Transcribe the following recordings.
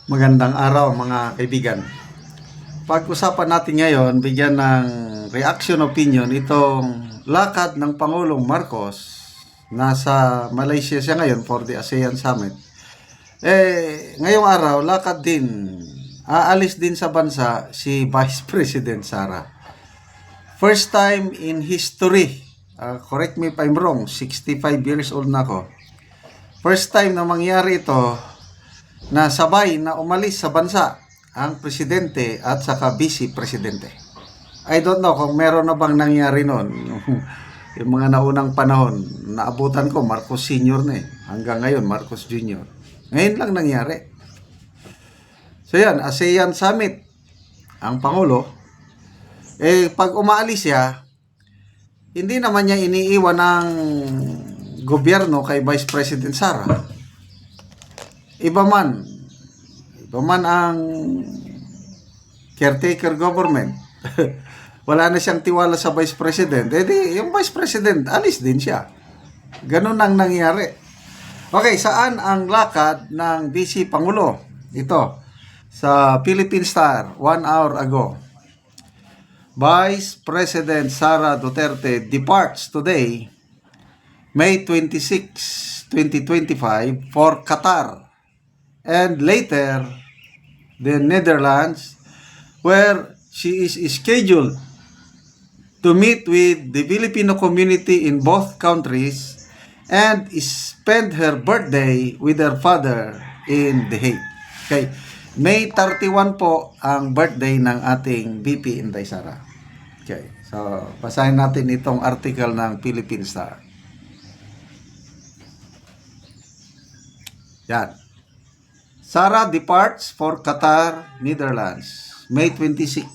Magandang araw mga kaibigan. Pag-usapan natin ngayon, bigyan ng reaction opinion itong lakad ng Pangulong Marcos. Nasa Malaysia siya ngayon for the ASEAN Summit. Ngayong araw, lakad din. Aalis din sa bansa si Vice President Sara. First time in history, correct me if I'm wrong, 65 years old na ako. First time na mangyari ito, na sabay na umalis sa bansa ang presidente at saka vice presidente. I don't know kung meron na bang nangyari noon. Yung mga naunang panahon, naabutan ko, Marcos Sr. na eh. Hanggang ngayon, Marcos Jr. Ngayon lang nangyari. So yan, ASEAN Summit, ang Pangulo, pag umaalis siya, hindi naman niya iniiwan ng gobyerno kay Vice President Sara. Iba man ang caretaker government. Wala na siyang tiwala sa Vice President. Yung Vice President, alis din siya. Ganun ang nangyari. Okay, saan ang lakad ng Vice Pangulo? Ito, sa Philippine Star, 1 hour ago. Vice President Sara Duterte departs today, May 26, 2025, for Qatar. And later, the Netherlands, where she is scheduled to meet with the Filipino community in both countries and spend her birthday with her father in The Hague. Okay. May 31 po ang birthday ng ating VP Inday Sara. Okay. So, basahin natin itong article ng Philippine Star. Yan. Sara departs for Qatar, Netherlands, May 26.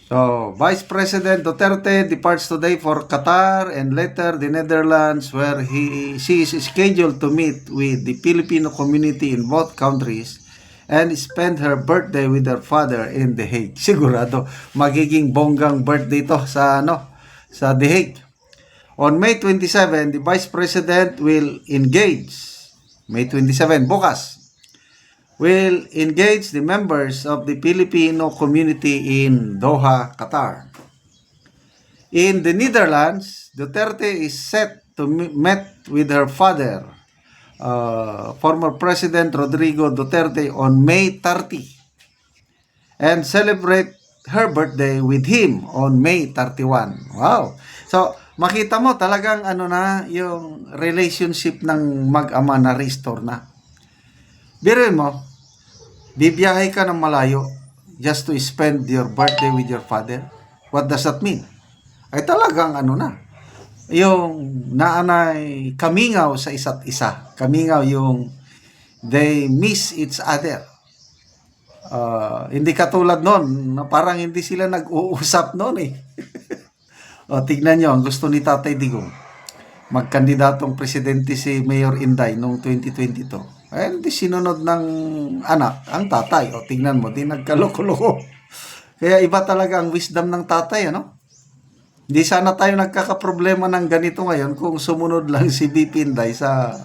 So, Vice President Duterte departs today for Qatar and later the Netherlands, where she is scheduled to meet with the Filipino community in both countries and spend her birthday with her father in The Hague. Sigurado magiging bonggang birthday to sa The Hague. On May 27, the Vice President will engage, May 27, bukas, will engage the members of the Filipino community in Doha, Qatar. In the Netherlands, Duterte is set to meet with her father, former President Rodrigo Duterte, on May 30 and celebrate her birthday with him on May 31. Wow! So, makita mo talagang yung relationship ng mag-ama na restore na. Biruin mo, bibiyahe ka ng malayo just to spend your birthday with your father. What does that mean? Ay talagang yung naanay kamingaw sa isa't isa. Kamingaw yung they miss each other. Hindi katulad noon na parang hindi sila nag-uusap noon eh. O, tignan nyo, ang gusto ni Tatay Digong, magkandidatong presidente si Mayor Inday noong 2022. Hindi sinunod ng anak, ang tatay. O, tignan mo, di nagkaloko-loko. Kaya iba talaga ang wisdom ng tatay, Hindi sana tayo nagkakaproblema ng ganito ngayon kung sumunod lang si VP Inday sa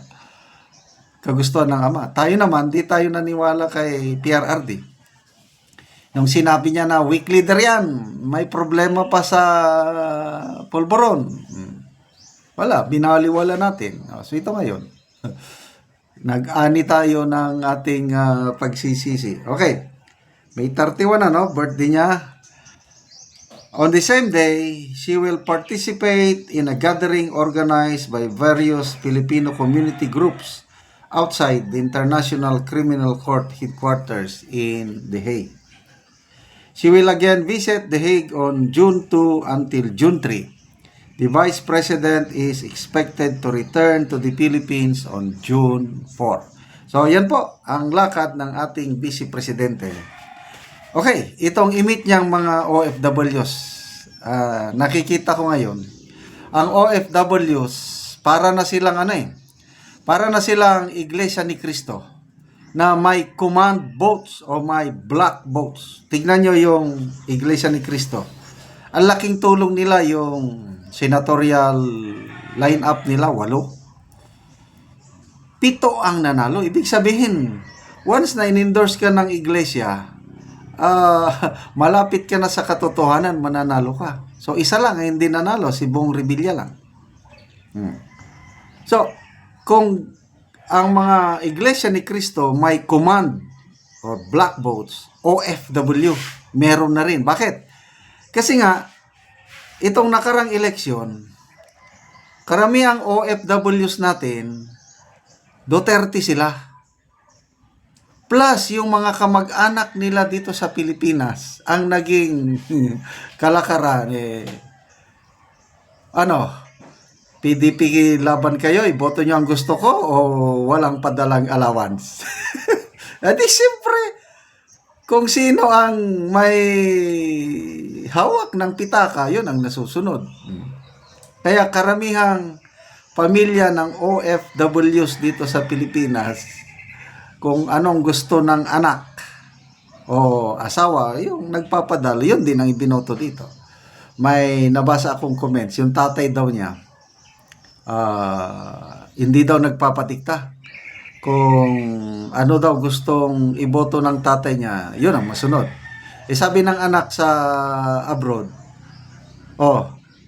kagustuhan ng ama. Tayo naman, di tayo naniwala kay PRRD. Nung sinabi niya na weak leader yan, may problema pa sa pulburon. Wala, binaliwala natin. So ito ngayon, nag-ani tayo ng ating pagsisisi. Okay, May 31 birthday niya. On the same day, she will participate in a gathering organized by various Filipino community groups outside the International Criminal Court headquarters in The Hague. She will again visit The Hague on June 2 until June 3. The Vice President is expected to return to the Philippines on June 4. So, yan po ang lakad ng ating Vice Presidente. Okay, itong imit niyang mga OFWs, nakikita ko ngayon, ang OFWs, para na silang para na silang Iglesia ni Cristo, na may command boats o may black boats. Tignan nyo yung Iglesia ni Cristo. Ang laking tulong nila yung senatorial line-up nila, 8. 7 ang nanalo. Ibig sabihin, once na in-endorse ka ng iglesia, malapit ka na sa katotohanan, mananalo ka. So, isa lang ang hindi nanalo, si Bong Revilla lang. So, kung ang mga iglesia ni Cristo may command or black votes, OFW, meron na rin. Bakit? Kasi nga, itong nakarang eleksyon, karamihang OFWs natin, Duterte sila. Plus, yung mga kamag-anak nila dito sa Pilipinas, ang naging kalakaran, PDP laban kayo, iboto nyo ang gusto ko o walang padalang allowance? Di siyempre, kung sino ang may hawak ng pitaka, yun ang nasusunod. Kaya karamihang pamilya ng OFWs dito sa Pilipinas, kung anong gusto ng anak o asawa, yung nagpapadala, yun din ang ibinoto dito. May nabasa akong comments, yung tatay daw niya, hindi daw nagpapatikta. Kung ano daw gustong iboto ng tatay niya, yun ang masunod. Sabi ng anak sa abroad,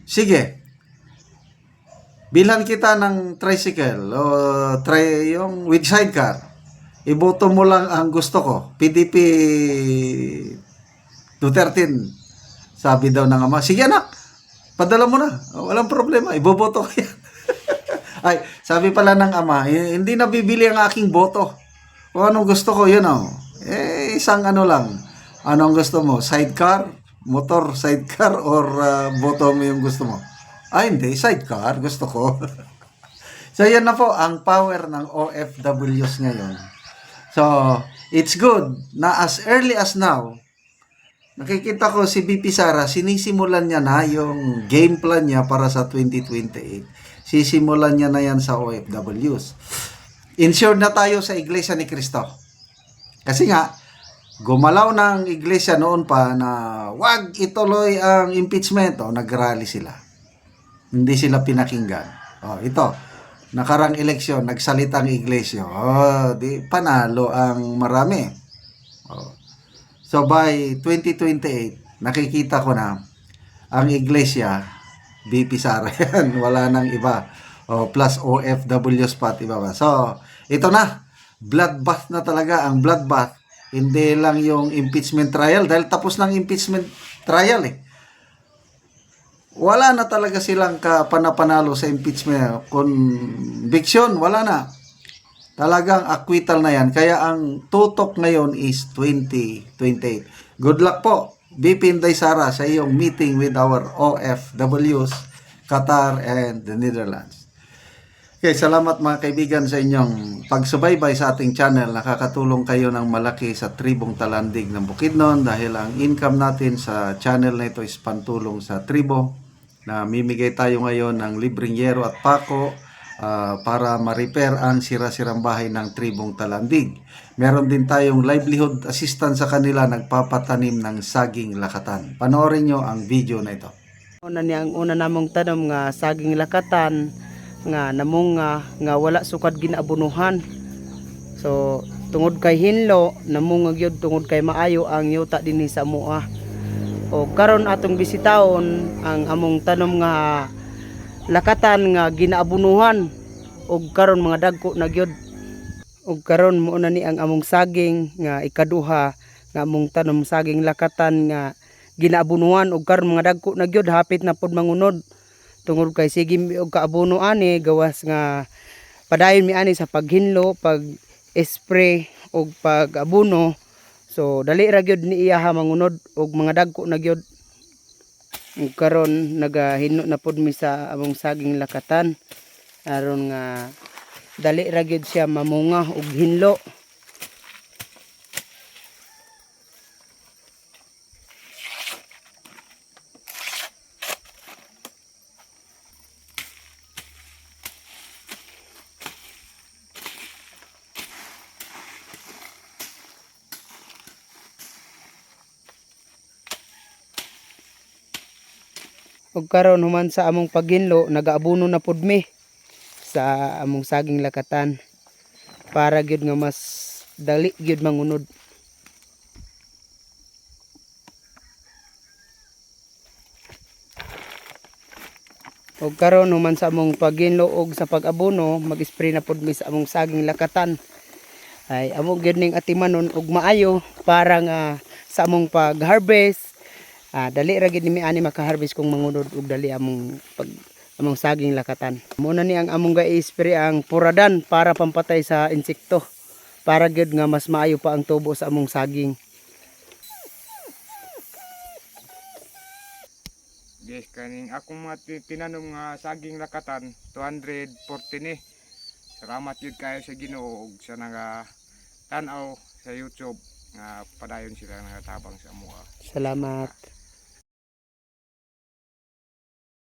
sige, bilhan kita ng tricycle o yung with sidecar. Iboto mo lang ang gusto ko. PDP Duterte. Sabi daw ng ama, sige anak, padala mo na. Walang problema, iboboto ko yan. Ay, sabi pala ng ama, hindi na bibili ang aking boto. Kung anong gusto ko, yun o. Isang ano lang. Anong gusto mo? Sidecar? Motor sidecar? Or boto mo yung gusto mo? Ay, hindi. Sidecar. Gusto ko. So, yan na po ang power ng OFWs ngayon. So, it's good na as early as now, nakikita ko si BP Sara, sinisimulan niya na yung game plan niya para sa 2028. Sisimulan niya na yan sa OFWs. Insured na tayo sa Iglesia ni Cristo. Kasi nga, gumalaw ng Iglesia noon pa na wag ituloy ang impeachment. Nag-rally sila. Hindi sila pinakinggan. Ito, nakarang eleksyon, nagsalita ang Iglesia. Di panalo ang marami. So by 2028, nakikita ko na ang Iglesia, BP Sara yan, wala nang iba. Plus OFWs pa, iba ba? So, ito na. Bloodbath na talaga. Ang bloodbath, hindi lang yung impeachment trial. Dahil tapos ng impeachment trial wala na talaga silang kapanapanalo sa impeachment. Conviction, wala na. Talagang acquittal na yan. Kaya ang tutok ngayon is 2028. Good luck po, BP Inday Sara, sa iyong meeting with our OFWs, Qatar and the Netherlands. Okay, salamat mga kaibigan sa inyong pagsubaybay sa ating channel. Nakakatulong kayo ng malaki sa tribong Talandig ng Bukidnon dahil ang income natin sa channel na ito is pantulong sa tribo. Namimigay tayo ngayon ng libreng yero at pako para ma-repair ang sira-sirang bahay ng tribong Talandig. Meron din tayong livelihood assistance sa kanila, nagpapatanim ng saging lakatan. Panoorin nyo ang video na ito. Una namong tanom nga saging lakatan nga namong nga wala sukad ginaabunuhan. So tungod kay hinlo namong gyud tungod kay maayo ang yuta dinhi sa amoa. O karon atong bisitahon ang among tanom nga lakatan nga ginaabunuhan og karon mga dagko na gyud. Og karon mo na ni ang among saging nga ikaduha nga among tanom saging lakatan nga ginaabunuhan og karon mga dagko na gyud, hapit na pod mangunod tungod kay sige og kaabuno ani gawas nga padayon mi ani sa paghinlo, pag spray og pag-abuno. So dali ra gyud ni iya mangunod og mga dagko na gyud. Og karon nagahinno na pod mi sa among saging lakatan aron nga dali ra gyud siya mamunga og hinlo. Og karon human sa among paghinlo nagaabuno na pod mi sa among saging lakatan. para gyud nga mas dali gyud mangunod. Og karon human sa among paghinlo og sa pag-abono, mag-spray na pud mi sa among saging lakatan. Ay amo gyud ning atimanon og maayo para nga sa among pag-harvest. Dali ra gyud mi ani maka-harvest kung mangunod og dali among saging lakatan. Muna ni ang among ga-spray ang puradan para pampatay sa insekto. Para gyud nga mas maayo pa ang tubo sa among saging. Yes, kaning akong mga tinanom nga saging lakatan 240 ni. Salamat yun kayo sa Ginoo ug sa naga tan-aw sa YouTube nga padayon sila nagatabang sa amuha. Salamat.